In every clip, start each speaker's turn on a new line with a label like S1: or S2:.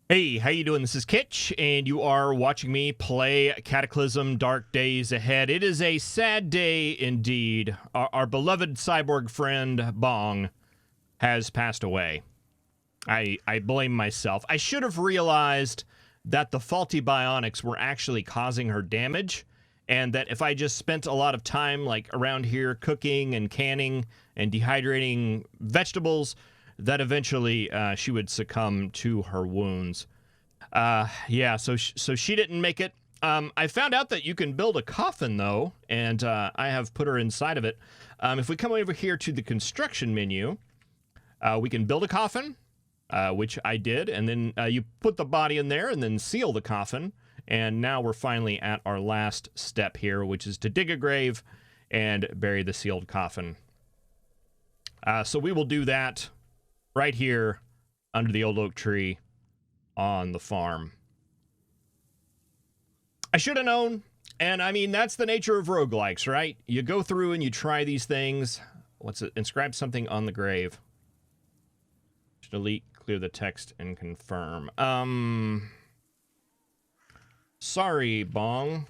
S1: Hey, how you doing? This is Kitch, and you are watching me play Cataclysm Dark Days Ahead. It is a sad day indeed. Our beloved cyborg friend, Bong, has passed away. I blame myself. I should have realized that the faulty bionics were actually causing her damage, and that if I just spent a lot of time like around here cooking and canning and dehydrating vegetables, that eventually she would succumb to her wounds. Yeah, so she didn't make it. I found out that you can build a coffin, though, and I have put her inside of it. If we come over here to the construction menu, we can build a coffin, which I did, and then you put the body in there and then seal the coffin. And now we're finally at our last step here, which is to dig a grave and bury the sealed coffin. So we will do that right here under the old oak tree on the farm. I should have known, and I mean, that's the nature of roguelikes, right? You go through and you try these things. What's it? Inscribe something on the grave. Delete, clear the text, and confirm. Sorry, Bong.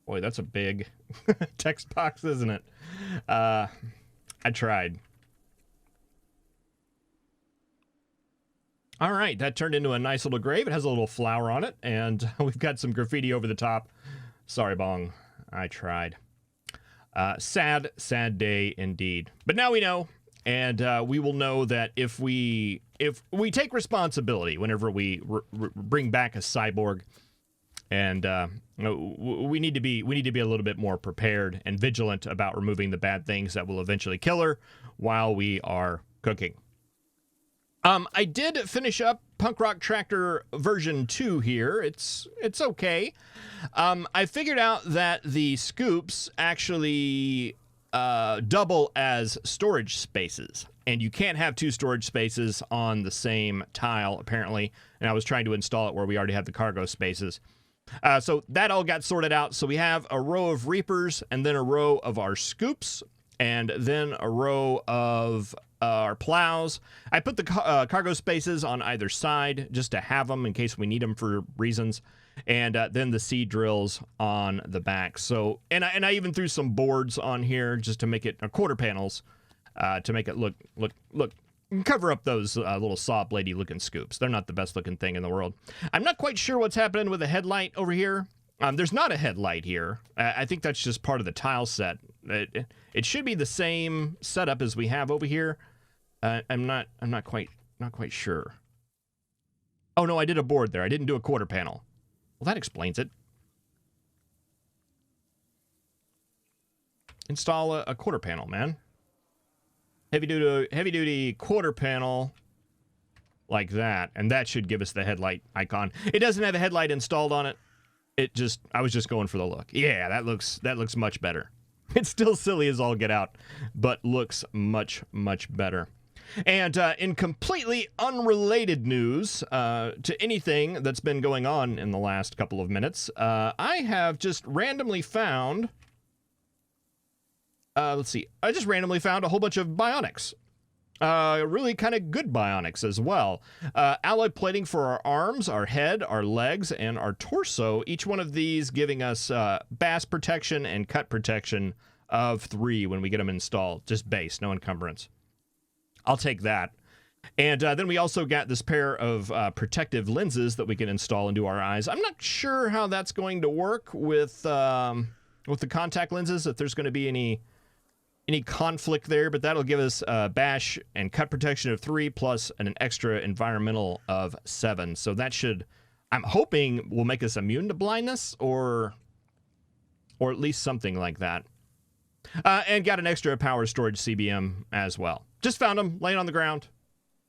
S1: Boy, that's a big text box, isn't it? I tried. All right, that turned into a nice little grave. It has a little flower on it, and we've got some graffiti over the top. Sorry, Bong. I tried. Sad day indeed. But now we know, and we will know that if we take responsibility whenever we bring back a cyborg, and we need to be a little bit more prepared and vigilant about removing the bad things that will eventually kill her while we are cooking. I did finish up Punk Rock Tractor version 2 here. It's okay. I figured out that the scoops actually double as storage spaces, and you can't have two storage spaces on the same tile, apparently, and I was trying to install it where we already have the cargo spaces. So that all got sorted out. So we have a row of reapers, and then a row of our scoops, and then a row of our plows. I put the cargo spaces on either side just to have them in case we need them for reasons, and then the seed drills on the back. So, and I even threw some boards on here just to make it quarter panels to make it look cover up those little saw bladey looking scoops. They're not the best looking thing in the world. I'm not quite sure what's happening with the headlight over here. There's not a headlight here. I think that's just part of the tile set. It should be the same setup as we have over here. I'm not quite sure. Oh no, I did a board there. I didn't do a quarter panel. Well, that explains it. Install a quarter panel, man. Heavy duty quarter panel like that, and that should give us the headlight icon. It doesn't have a headlight installed on it. I was just going for the look. Yeah, that looks much better. It's still silly as all get out, but looks much better. And in completely unrelated news to anything that's been going on in the last couple of minutes, I have just randomly found, let's see, I just randomly found a whole bunch of bionics. Really kind of good bionics as well. Alloy plating for our arms, our head, our legs, and our torso. Each one of these giving us bass protection and cut protection of 3 when we get them installed. Just base, no encumbrance. I'll take that. And then we also got this pair of protective lenses that we can install into our eyes. I'm not sure how that's going to work with the contact lenses, if there's going to be any conflict there, but that'll give us bash and cut protection of 3 plus an extra environmental of 7. So that should, I'm hoping, will make us immune to blindness or at least something like that. And got an extra power storage CBM as well. Just found them laying on the ground.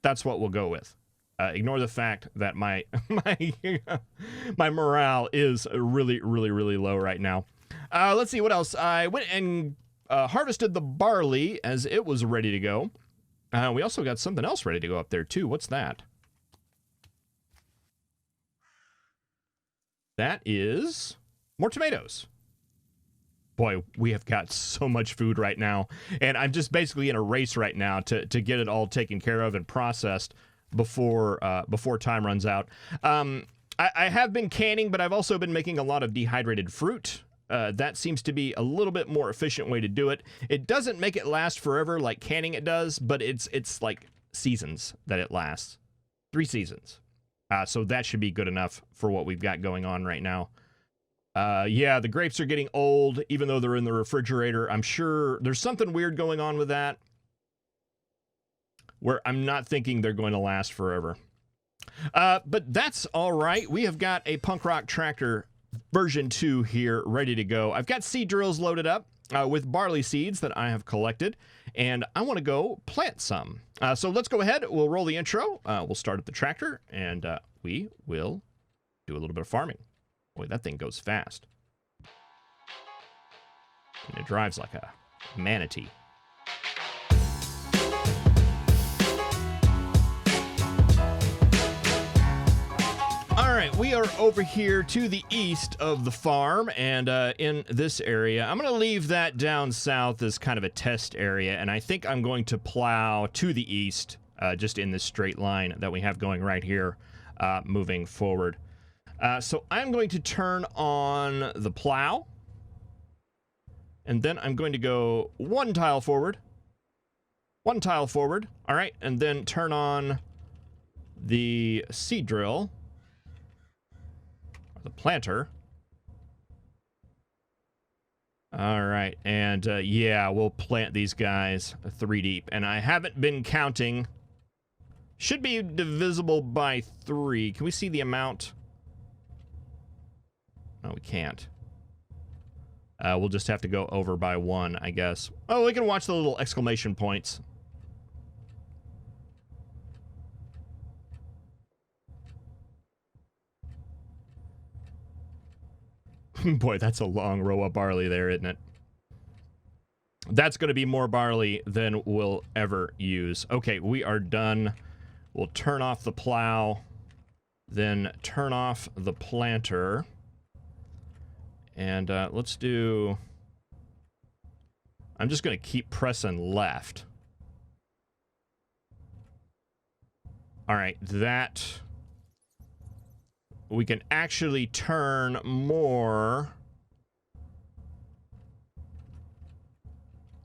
S1: That's what we'll go with. Ignore the fact that my morale is really low right now. Let's see what else. I went and harvested the barley as it was ready to go. We also got something else ready to go up there too. What's that? That is more tomatoes. Boy, we have got so much food right now, and I'm just basically in a race right now to get it all taken care of and processed before time runs out. I have been canning, but I've also been making a lot of dehydrated fruit. That seems to be a little bit more efficient way to do it. It doesn't make it last forever like canning it does, but it's like seasons that it lasts. 3 seasons. So that should be good enough for what we've got going on right now. Yeah, the grapes are getting old, even though they're in the refrigerator. I'm sure there's something weird going on with that, where I'm not thinking they're going to last forever. But that's all right. We have got a punk rock tractor version 2 here ready to go. I've got seed drills loaded up with barley seeds that I have collected, and I want to go plant some. So let's go ahead. We'll roll the intro. We'll start at the tractor, and we will do a little bit of farming. Boy, that thing goes fast. And it drives like a manatee. All right, we are over here to the east of the farm, and in this area, I'm going to leave that down south as kind of a test area, and I think I'm going to plow to the east, just in this straight line that we have going right here, moving forward. So I'm going to turn on the plow, and then I'm going to go 1 tile forward, 1 tile forward, all right, and then turn on the seed drill, the planter. All right, and yeah, we'll plant these guys 3 deep, and I haven't been counting. Should be divisible by 3. Can we see the amount? No, we can't. We'll just have to go over by 1, I guess. Oh, we can watch the little exclamation points. Boy, that's a long row of barley there, isn't it? That's going to be more barley than we'll ever use. Okay, we are done. We'll turn off the plow, then turn off the planter. And let's do... I'm just going to keep pressing left. All right, that... We can actually turn more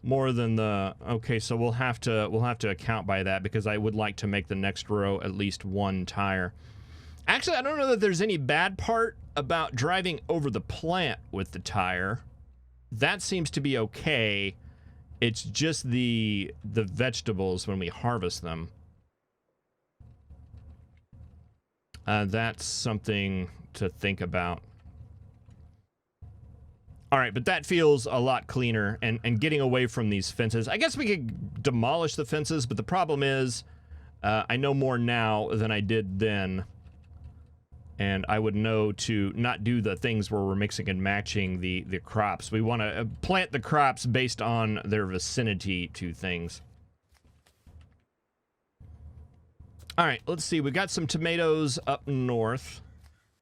S1: than the... Okay, so we'll have to account by that, because I would like to make the next row at least 1 tire. Actually, I don't know that there's any bad part about driving over the plant with the tire. That seems to be okay. It's just the vegetables when we harvest them. That's something to think about. All right, but that feels a lot cleaner, and getting away from these fences. I guess we could demolish the fences, but the problem is I know more now than I did then. And I would know to not do the things where we're mixing and matching the crops. We want to plant the crops based on their vicinity to things. All right, let's see. We got some tomatoes up north.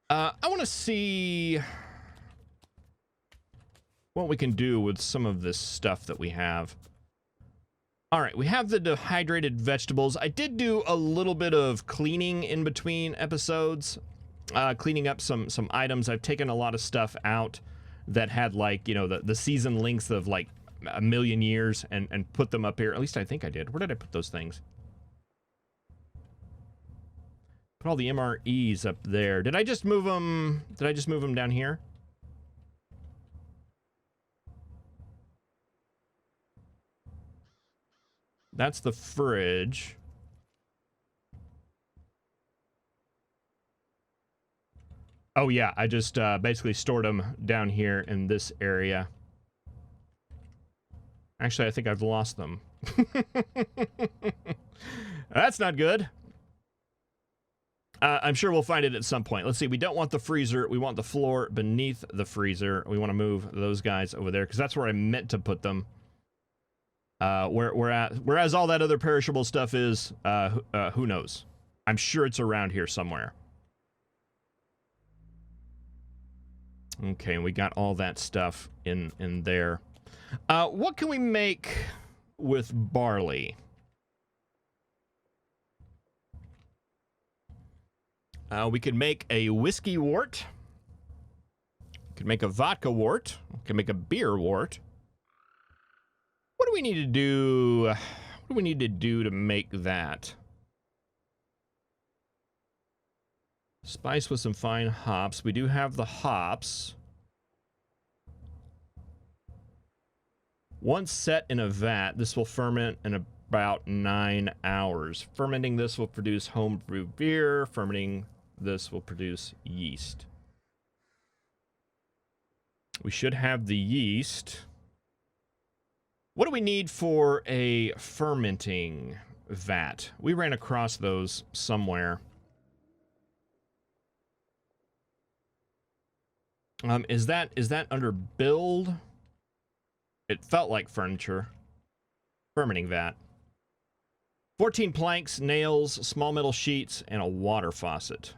S1: I want to see what we can do with some of this stuff that we have. All right, we have the dehydrated vegetables. I did do a little bit of cleaning in between episodes. Cleaning up some items. I've taken a lot of stuff out that had, like, you know, the season lengths of like 1,000,000 years and put them up here. At least I think I did. Where did I put those things? Put all the MREs up there. Did I just move them? Did I just move them down here? That's the fridge. Oh yeah, I just basically stored them down here in this area. Actually, I think I've lost them. That's not good. I'm sure we'll find it at some point. Let's see, we don't want the freezer. We want the floor beneath the freezer. We want to move those guys over there, because that's where I meant to put them. Whereas all that other perishable stuff is, who knows? I'm sure it's around here somewhere. Okay, and we got all that stuff in there. What can we make with barley? We could make a whiskey wort. Could make a vodka wort. Could make a beer wort. What do we need to do? What do we need to do to make that? Spice with some fine hops. We do have the hops. Once set in a vat, this will ferment in about 9 hours. Fermenting this will produce homebrew beer. Fermenting this will produce yeast. We should have the yeast. What do we need for a fermenting vat? We ran across those somewhere. Is that under build? It felt like furniture. Fermenting vat. 14 planks, nails, small metal sheets, and a water faucet.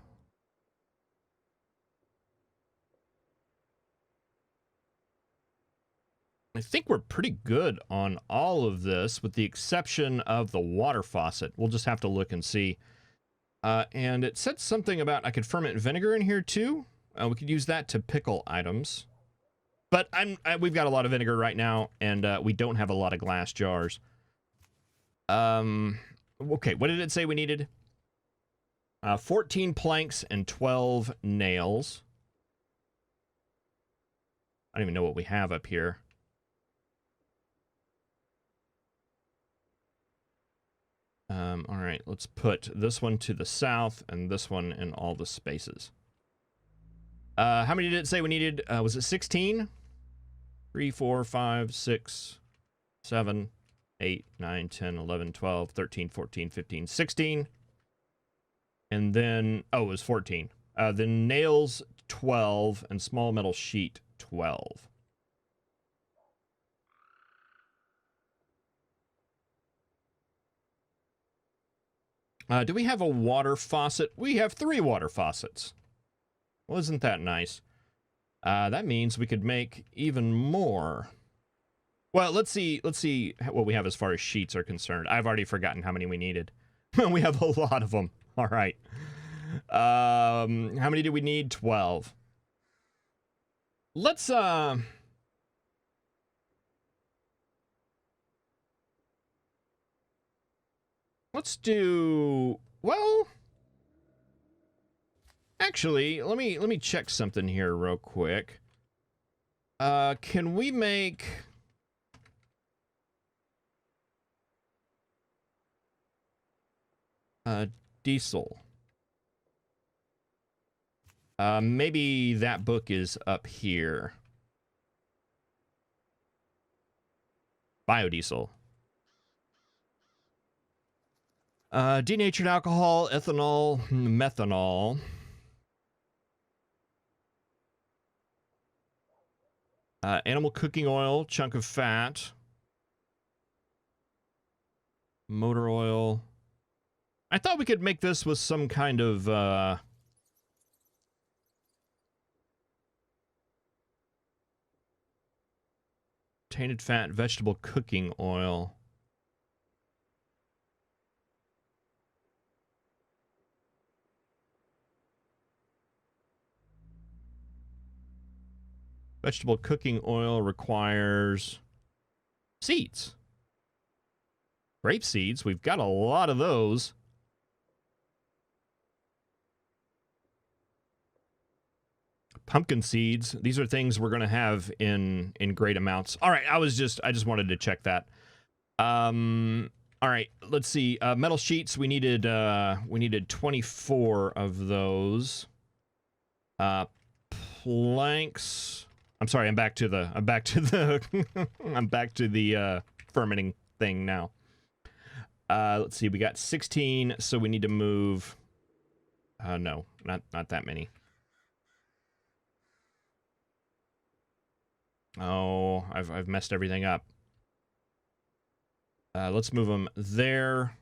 S1: I think we're pretty good on all of this, with the exception of the water faucet. We'll just have to look and see. And it said something about I could ferment vinegar in here too. We could use that to pickle items. But we've got a lot of vinegar right now, and we don't have a lot of glass jars. Okay, what did it say we needed? 14 planks and 12 nails. I don't even know what we have up here. All right, let's put this one to the south and this one in all the spaces. How many did it say we needed? Was it 16? 3, 4, 5, 6, 7, 8, 9, 10, 11, 12, 13, 14, 15, 16. And then, oh, it was 14. Then nails, 12, and small metal sheet, 12. Do we have a water faucet? We have 3 water faucets. Well, isn't that nice? That means we could make even more. Well, let's see what we have as far as sheets are concerned. I've already forgotten how many we needed. We have a lot of them. All right. How many do we need? 12. Let's do, well, actually, let me check something here real quick. Can we make diesel? Maybe that book is up here. Biodiesel. Denatured alcohol, ethanol, methanol. Animal cooking oil, chunk of fat. Motor oil. I thought we could make this with some kind of, tainted fat, vegetable cooking oil. Vegetable cooking oil requires seeds. Grape seeds, we've got a lot of those. Pumpkin seeds, these are things we're going to have in great amounts. All right, I just wanted to check that. All right, let's see. Metal sheets, we needed 24 of those. Planks, I'm sorry, I'm back to the I'm back to the fermenting thing now. Let's see, we got 16, so we need to move no, not that many. Oh, I've messed everything up. Let's move them there,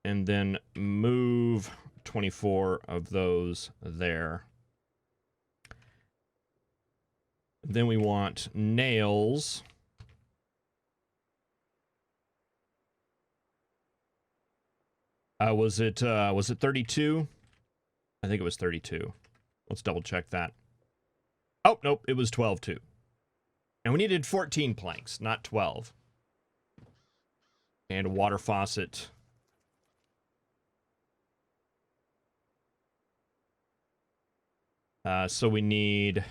S1: and then move 24 of those there. Then we want nails. Was it 32? I think it was 32. Let's double check that. Oh, nope, it was 12 too. And we needed 14 planks, not 12. And a water faucet. So we need...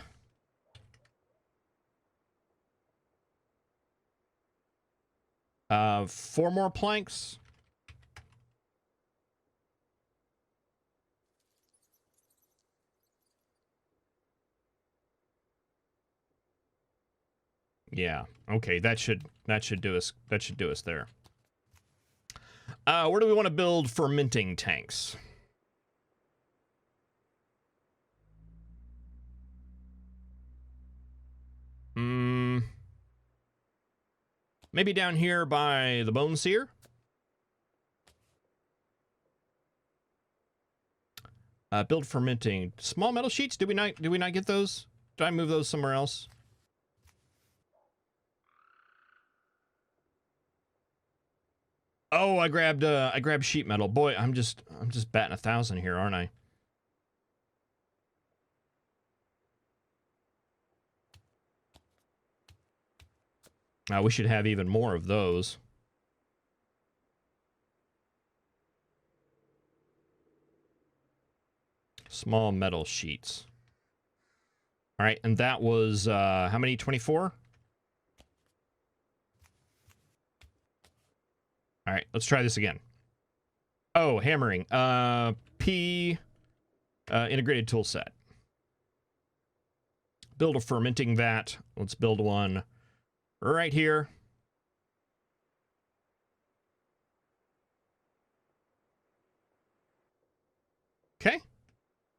S1: 4 more planks. Yeah. Okay, that should do us. That should do us there. Where do we want to build fermenting tanks? Maybe down here by the bone seer. Build fermenting small metal sheets. Did we not get those? Did I move those somewhere else? Oh, I grabbed sheet metal. Boy, I'm just batting 1,000 here, aren't I? We should have even more of those. Small metal sheets. All right, and that was how many? 24? All right, let's try this again. Oh, hammering. P integrated tool set. Build a fermenting vat. Let's build one right here. Okay.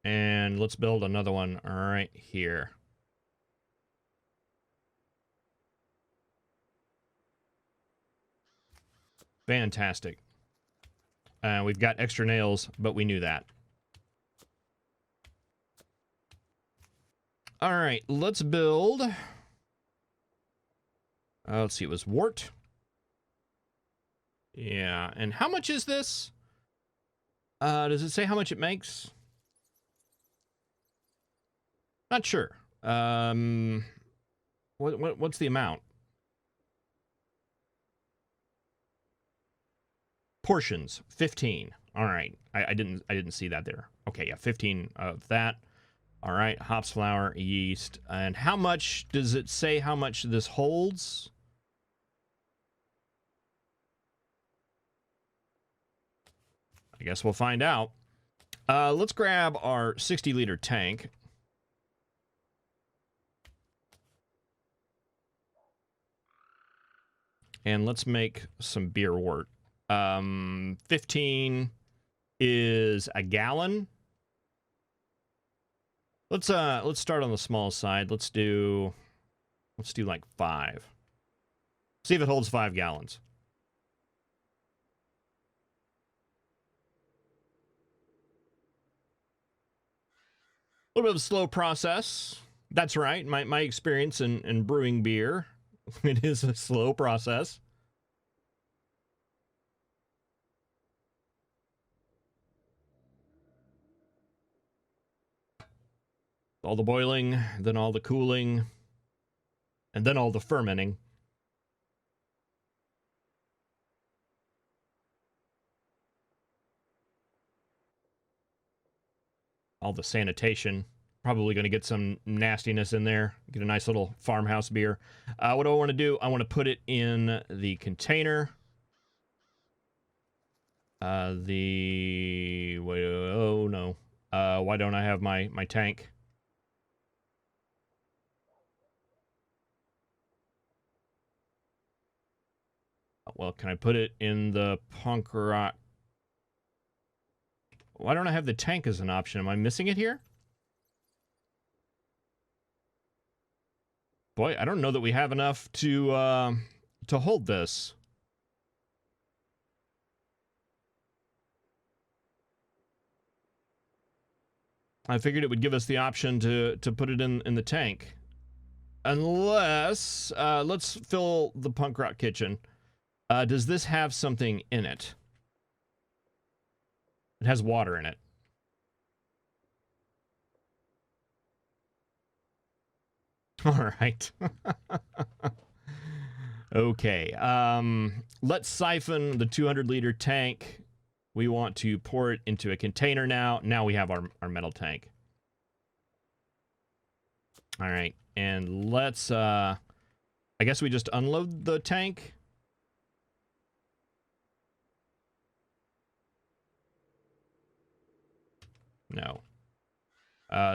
S1: And let's build another one right here. Fantastic. We've got extra nails, but we knew that. All right, let's build. Let's see, it was wart. Yeah, and how much is this? Does it say how much it makes? Not sure. What's the amount? Portions, 15. All right, I didn't see that there. Okay, yeah, 15 of that. All right, hops, flour, yeast, and how much does it say? How much this holds? I guess we'll find out. Let's grab our 60-liter tank. And let's make some beer wort. 15 is a gallon. Let's start on the small side. Let's do like 5. See if it holds 5 gallons. A little bit of a slow process. That's right. My experience in brewing beer, it is a slow process. All the boiling, then all the cooling, and then all the fermenting. All the sanitation. Probably going to get some nastiness in there. Get a nice little farmhouse beer. What do I want to do? I want to put it in the container. Oh no. Why don't I have my tank? Well, can I put it in the punk rock? Why don't I have the tank as an option? Am I missing it here? Boy, I don't know that we have enough to hold this. I figured it would give us the option to put it in the tank. Unless, let's fill the punk rock kitchen. Does this have something in it? It has water in it. All right. Okay. Let's siphon the 200-liter tank. We want to pour it into a container now. Now we have our metal tank. All right. And let's, I guess we just unload the tank. No.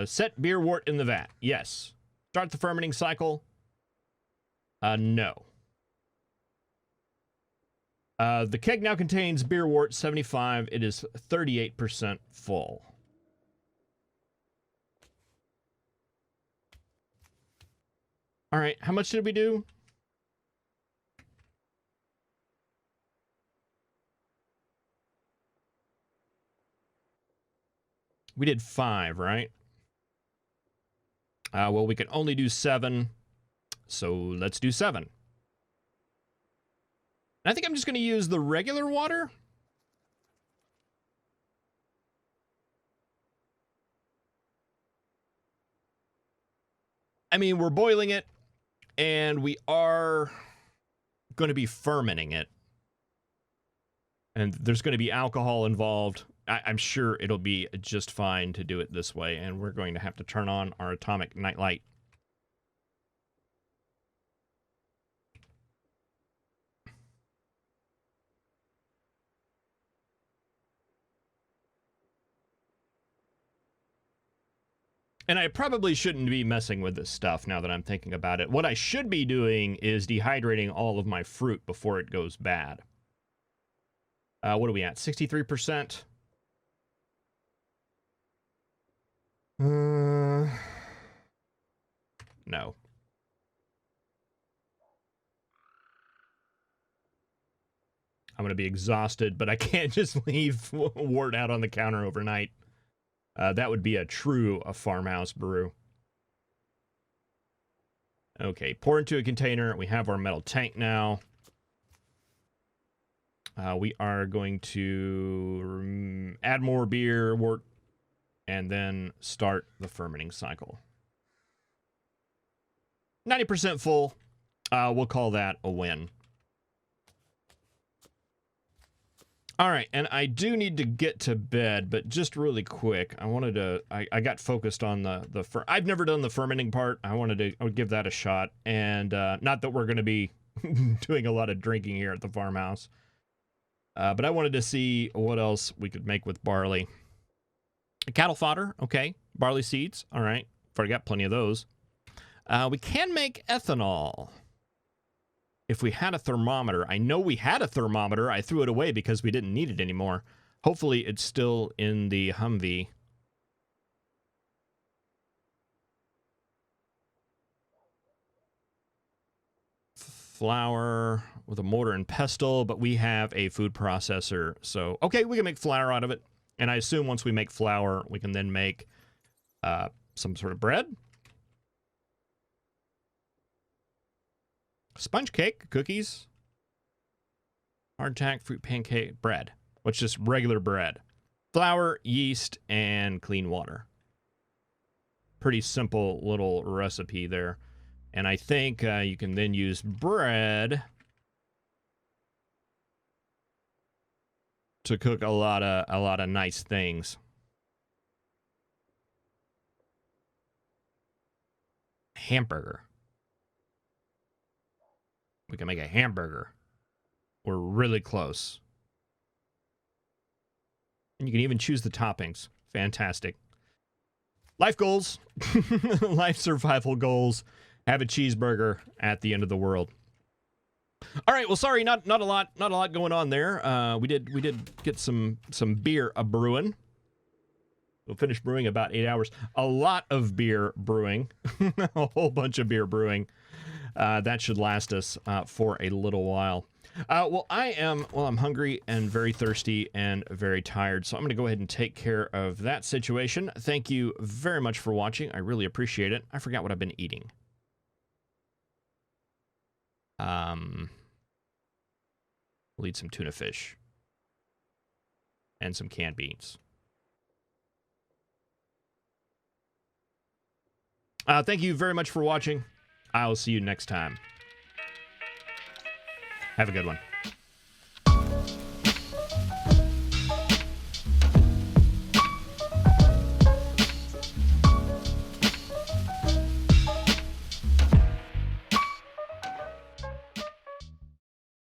S1: Set beer wort in the vat. Yes. Start the fermenting cycle. No. The keg now contains beer wort 75. It is 38% full. All right, how much did we do? We did 5, right? Well, we can only do 7, so let's do 7. I think I'm just going to use the regular water. I mean, we're boiling it, and we are going to be fermenting it. And there's going to be alcohol involved. I'm sure it'll be just fine to do it this way, and we're going to have to turn on our atomic nightlight. And I probably shouldn't be messing with this stuff now that I'm thinking about it. What I should be doing is dehydrating all of my fruit before it goes bad. What are we at? 63%? No. I'm going to be exhausted, but I can't just leave wort out on the counter overnight. That would be a farmhouse brew. Okay, pour into a container. We have our metal tank now. We are going to add more beer, wort, and then start the fermenting cycle. 90% full. We'll call that a win. All right, and I do need to get to bed, but just really quick, I wanted to, I got focused on I've never done the fermenting part. I would give that a shot, and not that we're going to be doing a lot of drinking here at the farmhouse, but I wanted to see what else we could make with barley. Cattle fodder, okay. Barley seeds, all right. I got plenty of those. We can make ethanol. If we had a thermometer, I know we had a thermometer. I threw it away because we didn't need it anymore. Hopefully it's still in the Humvee. Flour with a mortar and pestle, but we have a food processor. So, okay, we can make flour out of it. And I assume once we make flour, we can then make some sort of bread. Sponge cake, cookies, hardtack, fruit pancake, bread. What's just regular bread? Flour, yeast, and clean water. Pretty simple little recipe there. And I think you can then use bread to cook a lot of nice things. Hamburger. We can make a hamburger. We're really close. And you can even choose the toppings. Fantastic. Life goals. Life survival goals. Have a cheeseburger at the end of the world. All right, well, sorry, not a lot going on there. We did get some beer brewing. We'll finish brewing about 8 hours. A lot of beer brewing. A whole bunch of beer brewing. That should last us for a little while. I'm hungry and very thirsty and very tired, so I'm going to go ahead and take care of that situation. Thank you very much for watching. I really appreciate it. I forgot what I've been eating. We'll eat some tuna fish and some canned beans. Thank you very much for watching. I'll see you next time. Have a good one.